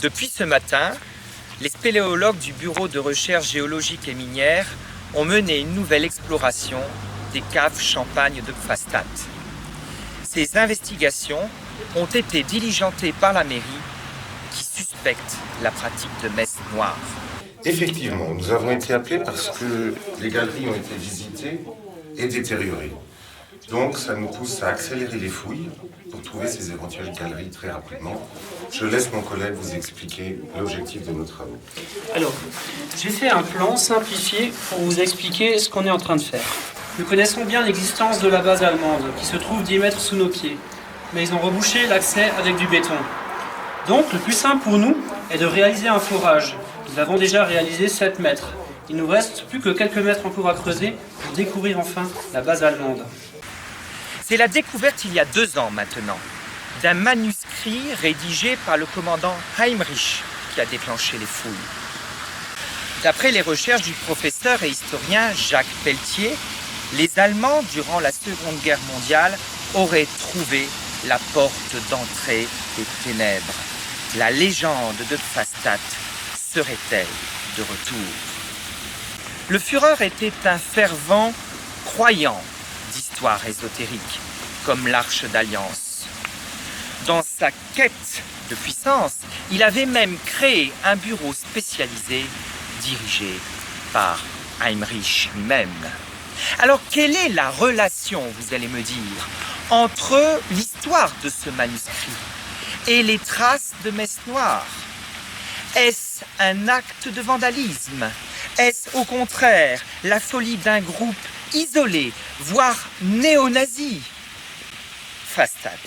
Depuis ce matin, les spéléologues du Bureau de recherche géologique et minière ont mené une nouvelle exploration des caves Champagne de Pfastatt. Ces investigations ont été diligentées par la mairie qui suspecte la pratique de messes noires. Effectivement, nous avons été appelés parce que les galeries ont été visitées et détériorées. Donc ça nous pousse à accélérer les fouilles pour trouver ces éventuelles galeries très rapidement. Je laisse mon collègue vous expliquer l'objectif de nos travaux. Alors, j'ai fait un plan simplifié pour vous expliquer ce qu'on est en train de faire. Nous connaissons bien l'existence de la base allemande qui se trouve 10 mètres sous nos pieds, mais ils ont rebouché l'accès avec du béton. Donc, le plus simple pour nous est de réaliser un forage. Nous avons déjà réalisé 7 mètres. Il nous reste plus que quelques mètres encore à creuser pour découvrir enfin la base allemande. C'est la découverte il y a 2 ans maintenant d'un manuscrit rédigé par le commandant Heinrich qui a déclenché les fouilles. D'après les recherches du professeur et historien Jacques Pelletier, les Allemands, durant la Seconde Guerre mondiale, auraient trouvé la porte d'entrée des ténèbres. La légende de Pfastatt serait-elle de retour? Le Führer était un fervent croyant d'histoire ésotérique, comme l'Arche d'Alliance. Dans sa quête de puissance, il avait même créé un bureau spécialisé dirigé par Heinrich lui-même. Alors, quelle est la relation, vous allez me dire, entre l'histoire de ce manuscrit et les traces de messes noires? Est-ce un acte de vandalisme? Est-ce au contraire la folie d'un groupe isolé, voire néo-nazi? Pfastatt,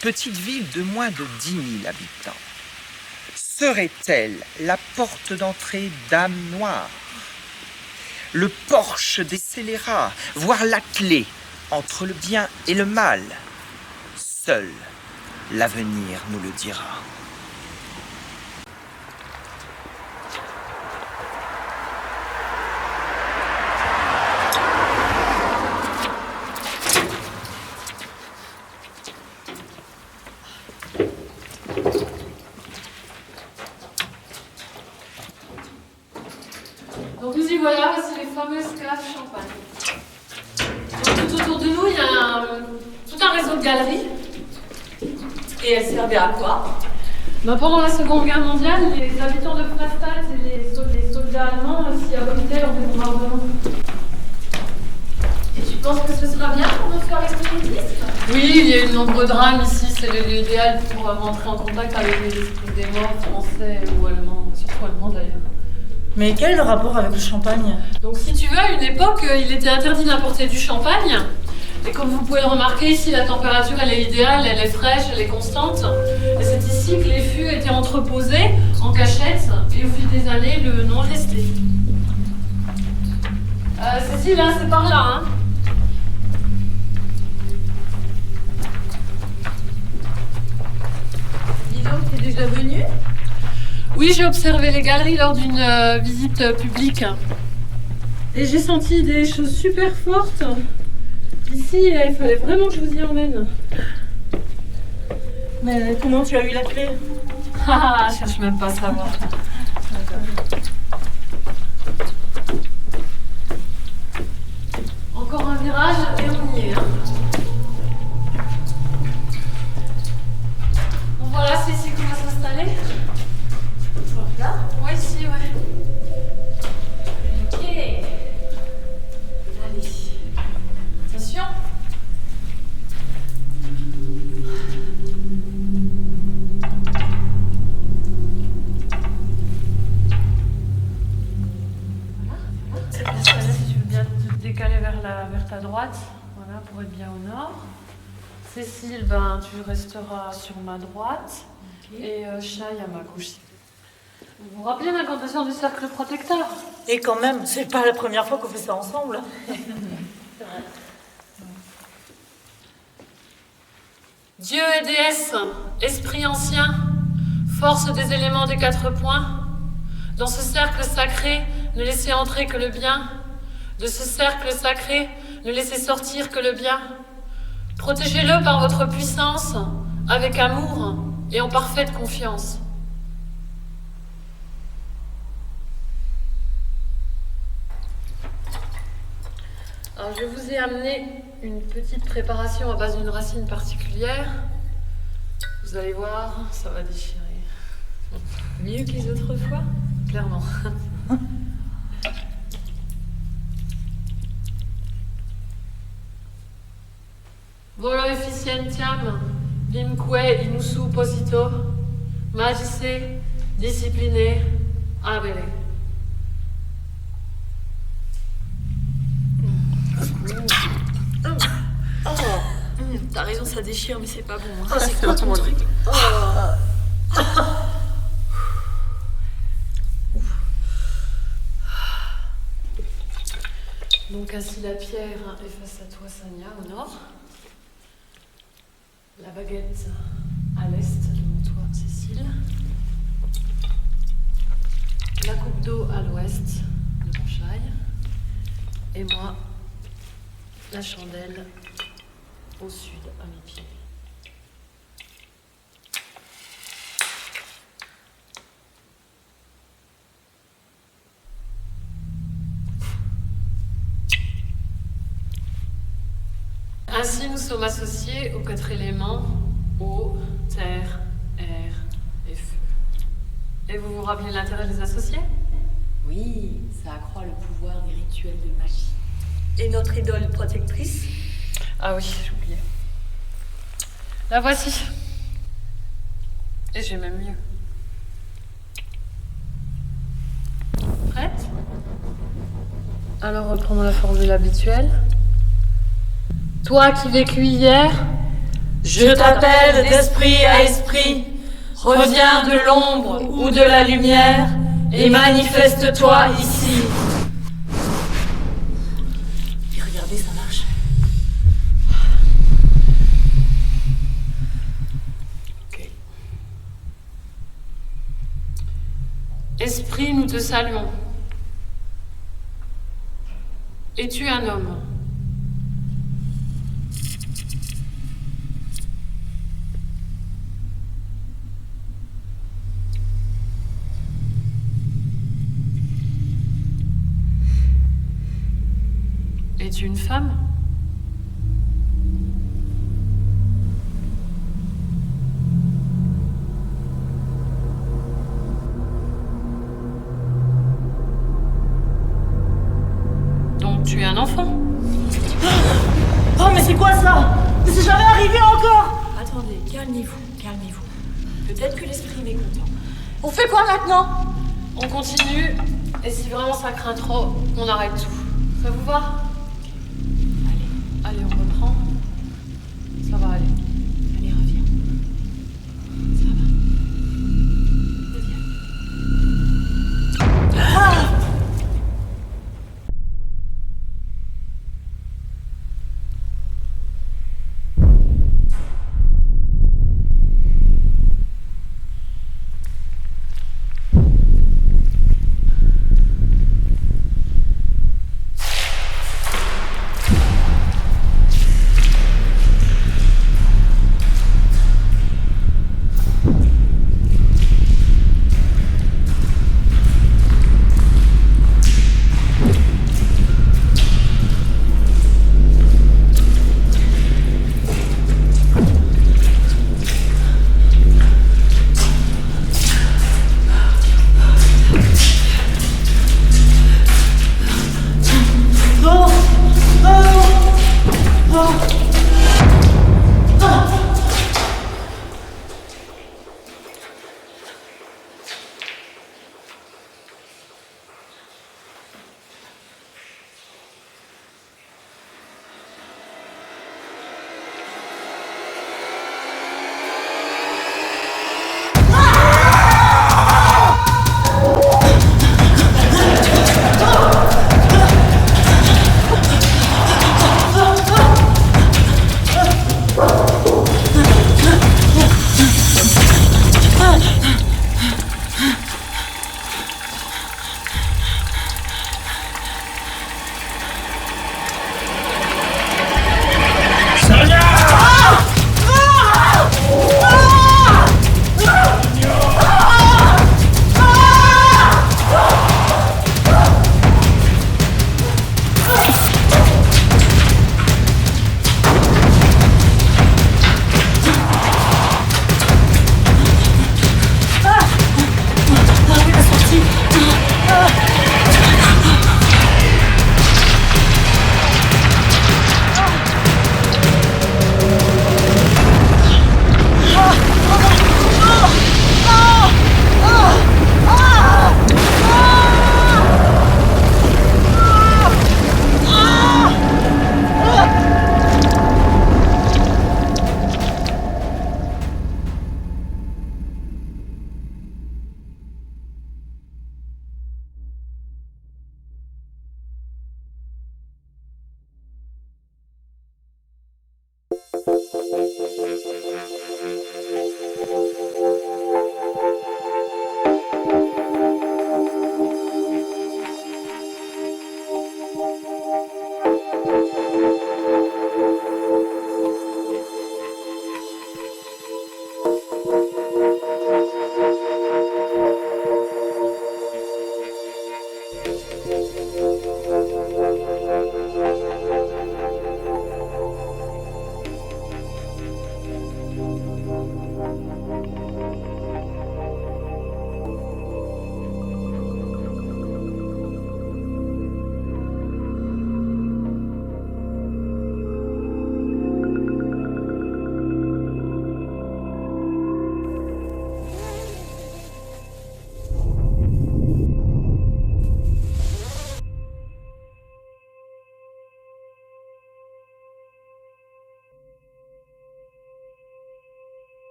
petite ville de moins de 10 000 habitants, serait-elle la porte d'entrée d'âmes noires? Le porche des scélérats, voire la clé entre le bien et le mal? Seul l'avenir nous le dira. Donc nous y voilà, voici les fameuses caves Champagne. Donc, tout autour de nous, il y a tout un réseau de galeries. Et elles servaient à quoi? Pendant la Seconde Guerre mondiale, les habitants de Pfastatt et les soldats allemands s'y abritaient lors des bombardements. Et tu penses que ce sera bien pour notre soirée spiritiste? Oui, il y a eu de nombreux drames ici, c'est l'idéal pour rentrer en contact avec les esprits des morts, français ou allemands, surtout allemands d'ailleurs. Mais quel est le rapport avec le champagne? Donc si tu veux, à une époque, il était interdit d'importer du champagne. Et comme vous pouvez le remarquer ici, la température elle est idéale, elle est fraîche, elle est constante. Et c'est ici que les fûts étaient entreposés en cachette et au fil des années, le nom est resté. Cécile, hein, c'est par là, hein. Dis donc, t'es déjà venue? Oui, j'ai observé les galeries lors d'une visite publique. Et j'ai senti des choses super fortes. Ici, il fallait vraiment que je vous y emmène. Mais comment tu as eu la clé? Ah, je cherche même pas à savoir. Encore un virage et on y est. Hein. Bon voilà, c'est ici qu'on va s'installer. Là? Ouais, ici, ouais. Ok. Allez. Attention. Voilà. Si tu veux bien te décaler vers ta droite, voilà, pour être bien au nord. Cécile, ben, tu resteras sur ma droite. Okay. Et Chai à ma gauche. Vous vous rappelez l'incantation du cercle protecteur? Et quand même, c'est pas la première fois qu'on fait ça ensemble. C'est vrai. Dieu et déesse, esprit ancien, force des éléments des 4 points, dans ce cercle sacré, ne laissez entrer que le bien. De ce cercle sacré, ne laissez sortir que le bien. Protégez-le par votre puissance, avec amour et en parfaite confiance. Alors, je vous ai amené une petite préparation à base d'une racine particulière. Vous allez voir, ça va déchirer. Mieux que les autres fois, clairement. Volo efficientiam, vimque inusu posito, magice, discipline, abele. T'as raison, ça déchire, mais c'est pas bon. Hein. Ah, c'est quoi ton truc? Donc ainsi la pierre est face à toi, Sanya, au nord. La baguette à l'est, devant toi, Cécile. La coupe d'eau à l'ouest, devant Shai. Et moi, la chandelle au sud, à mes pieds. Ainsi, nous sommes associés aux 4 éléments eau, terre, air et feu. Et vous vous rappelez l'intérêt des associés? Oui, ça accroît le pouvoir des rituels de magie. Et notre idole protectrice? Ah oui, j'oubliais. La voici. Et j'ai même mieux. Prête? Alors reprenons la formule habituelle. Toi qui vécus hier, Je t'appelle d'esprit à esprit. Reviens de l'ombre ou de la lumière et manifeste-toi ici. Et regardez, ça marche. Ok. Esprit, nous te saluons. Es-tu un homme? Es-tu une femme? Donc tu es un enfant? Oh, mais c'est quoi ça? Mais c'est jamais arrivé encore! Attendez, calmez-vous, calmez-vous. Peut-être que l'esprit est mécontent. On fait quoi maintenant? On continue, et si vraiment ça craint trop, on arrête tout. Ça vous va? Allez, on reprend. Ça va aller. Allez, reviens. Ça va. Reviens.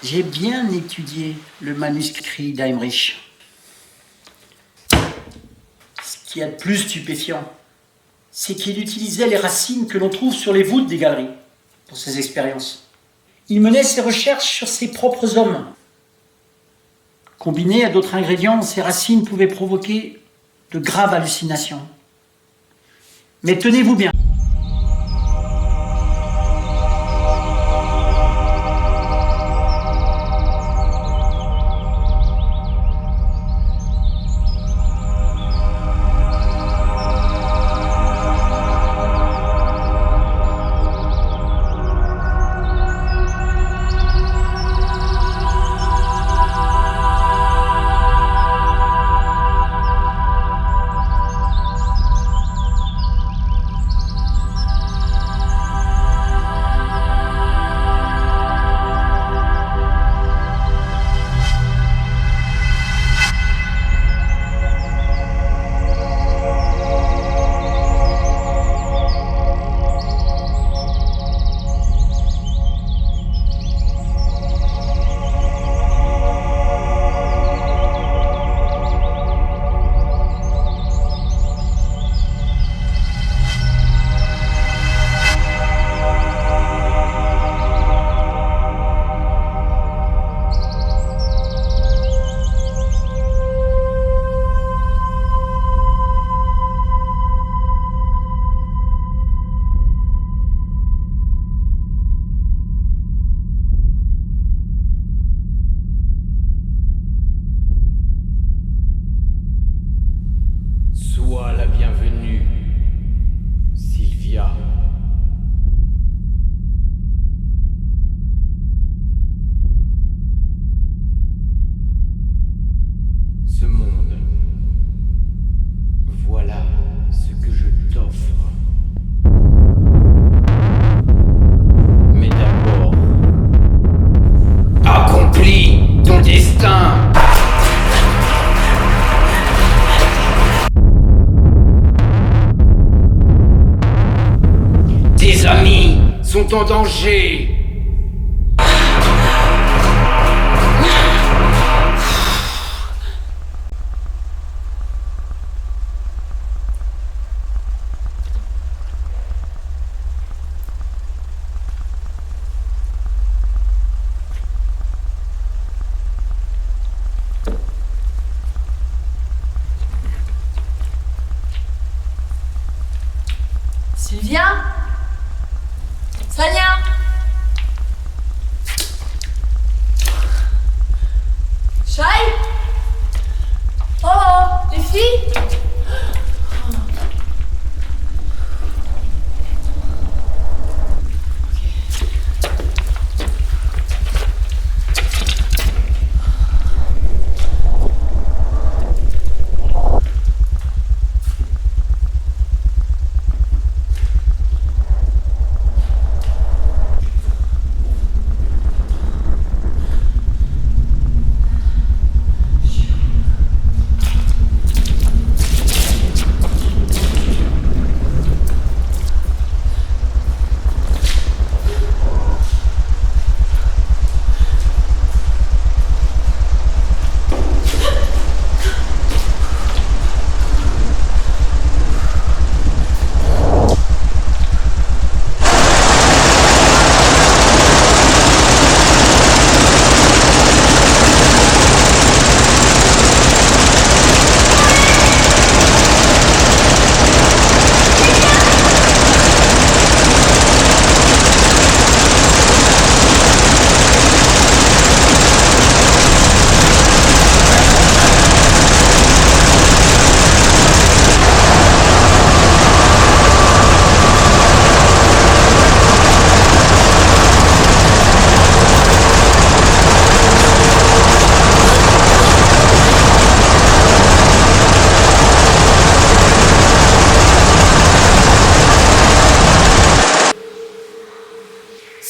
J'ai bien étudié le manuscrit d'Heinrich. Ce qu'il y a de plus stupéfiant, c'est qu'il utilisait les racines que l'on trouve sur les voûtes des galeries pour ses expériences. Il menait ses recherches sur ses propres hommes. Combinées à d'autres ingrédients, ces racines pouvaient provoquer de graves hallucinations. Mais tenez-vous bien. Sois la bienvenue, Sylvia. Ce monde, voilà ce que je t'offre. Mais d'abord, accomplis ton destin. Tes amis sont en danger. Sylvia? Sania? Shai? Oh, les filles?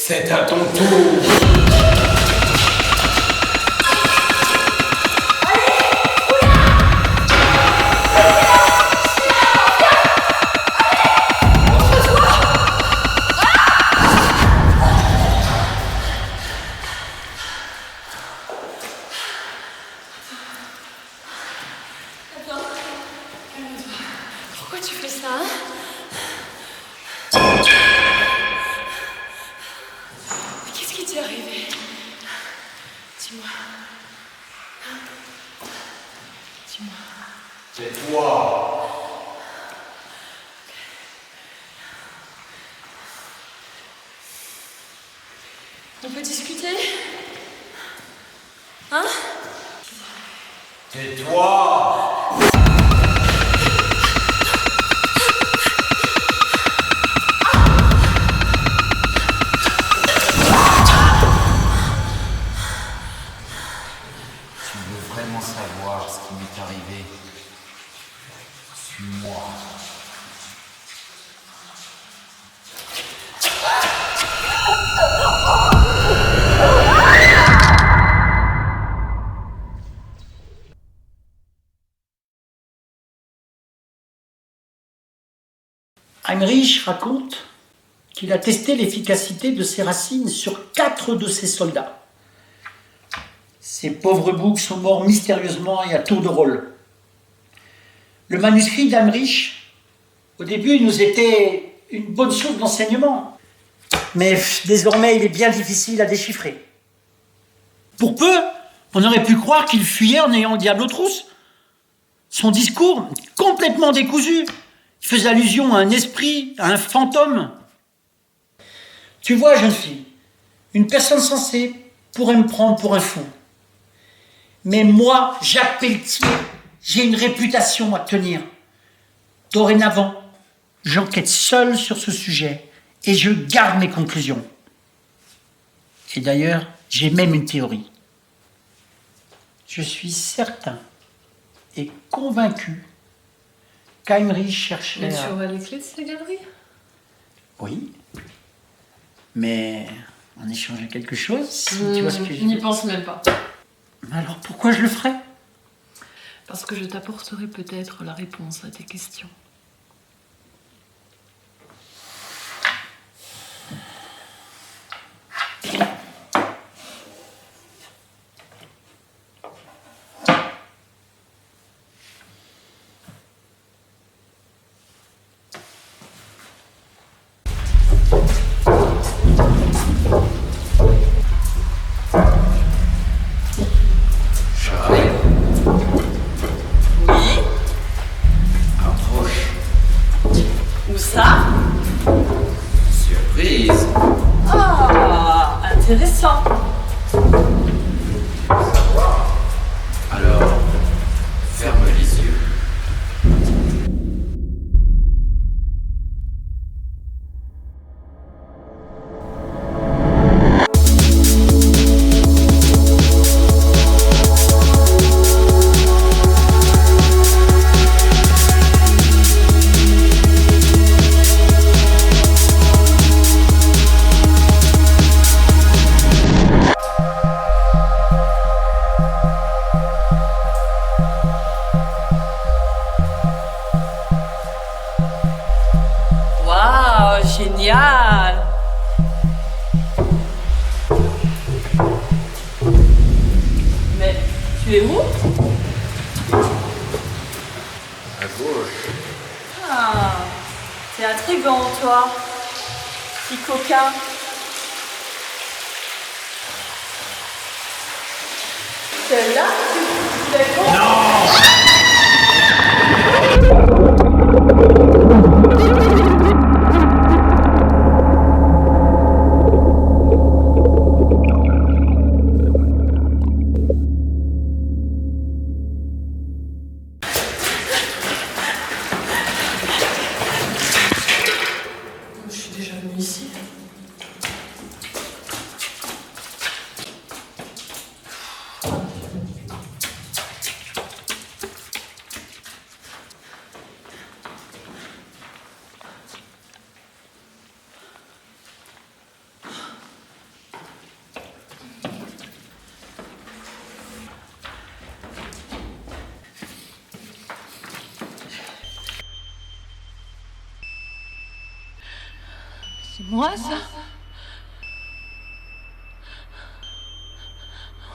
C'est à ton tour. On peut discuter? Hein? Tais-toi! Tu veux vraiment savoir ce qui m'est arrivé? Suis-moi. Heinrich raconte qu'il a testé l'efficacité de ces racines sur 4 de ses soldats. Ces pauvres boucs sont morts mystérieusement et à tour de rôle. Le manuscrit d'Heinrich, au début, il nous était une bonne source d'enseignement. Mais désormais, il est bien difficile à déchiffrer. Pour peu, on aurait pu croire qu'il fuyait en ayant le diable aux trousses. Son discours, complètement décousu, faisait allusion à un esprit, à un fantôme. Tu vois, jeune fille, une personne sensée pourrait me prendre pour un fou. Mais moi, Jacques Pelletier, j'ai une réputation à tenir. Dorénavant, j'enquête seul sur ce sujet et je garde mes conclusions. Et d'ailleurs, j'ai même une théorie. Je suis certain et convaincu qu'Heinrich cherchait Mais tu à... aurais les clés de ces galeries? Oui, mais en échange de quelque chose, si tu vois ce que je Je veux n'y dire. pense même pas. Alors pourquoi je le ferais? Parce que je t'apporterai peut-être la réponse à tes questions. Oui? Approche. Où ça? Surprise. Ah, intéressant. Alors, ferme les yeux. Waouh, génial. Mais tu es où? À gauche. Ah, t'es intriguant, toi. Petit coquin. Celle-là, tu l'as vu? Je suis déjà venue ici. C'est moi, ça?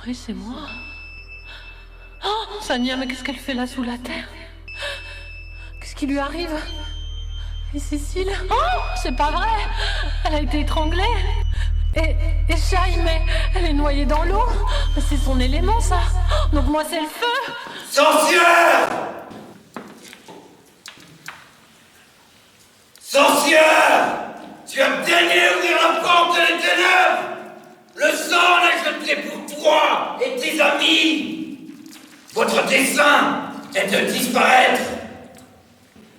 Oui, c'est moi. Oh, Sania, mais qu'est-ce qu'elle fait là sous la terre? Qu'est-ce qui lui arrive? Et Cécile? Oh, c'est pas vrai! Elle a été étranglée! Et Shai, mais elle est noyée dans l'eau! C'est son élément, ça! Donc moi, c'est le feu! Sorcière! Sorcière! Tu as daigné ouvrir la porte des ténèbres! toi et tes amis. Votre dessein est de disparaître.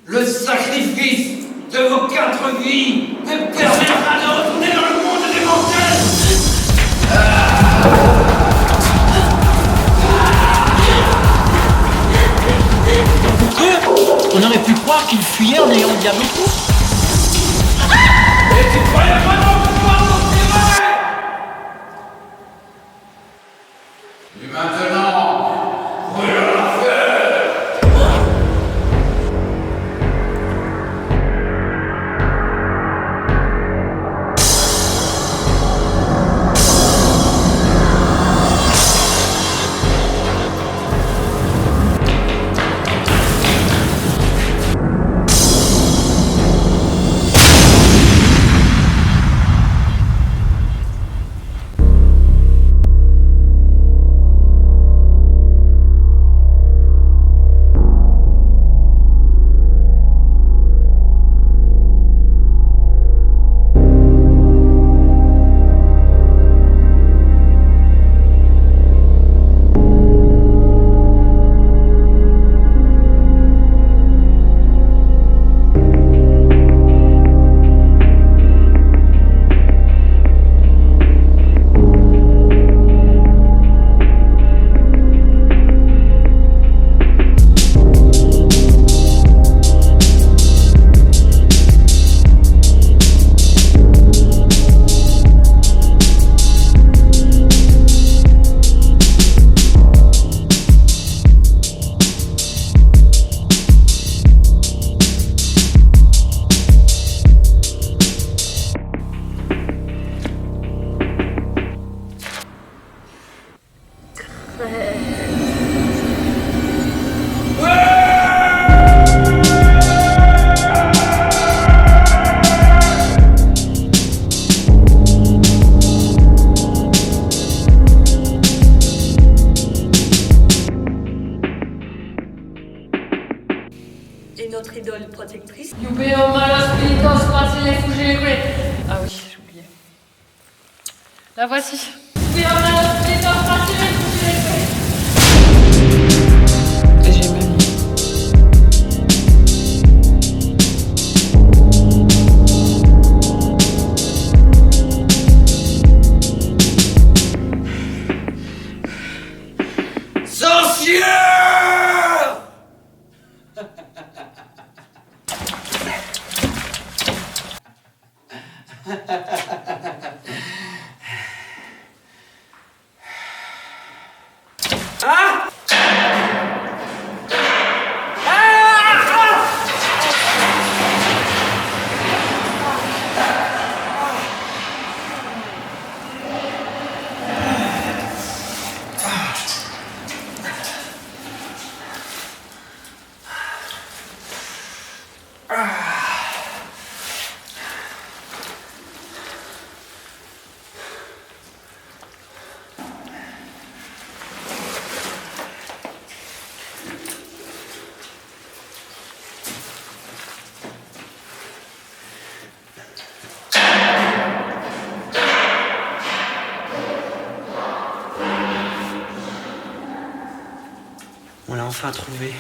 Le sacrifice de vos 4 vies me permettra de retourner dans le monde des mortels. On aurait pu croire qu'il fuyait en ayant le diable au cou. Et tu croyais vraiment pouvoir t'en tirer? Et maintenant, brûlons la feu. Et notre idole protectrice. Jubeo malos spiritos facile fugere. Ah oui, j'oubliais. La voici. Jubeo malos spiritos facile fugere. Et j'ai même mis. On l'a enfin trouvé.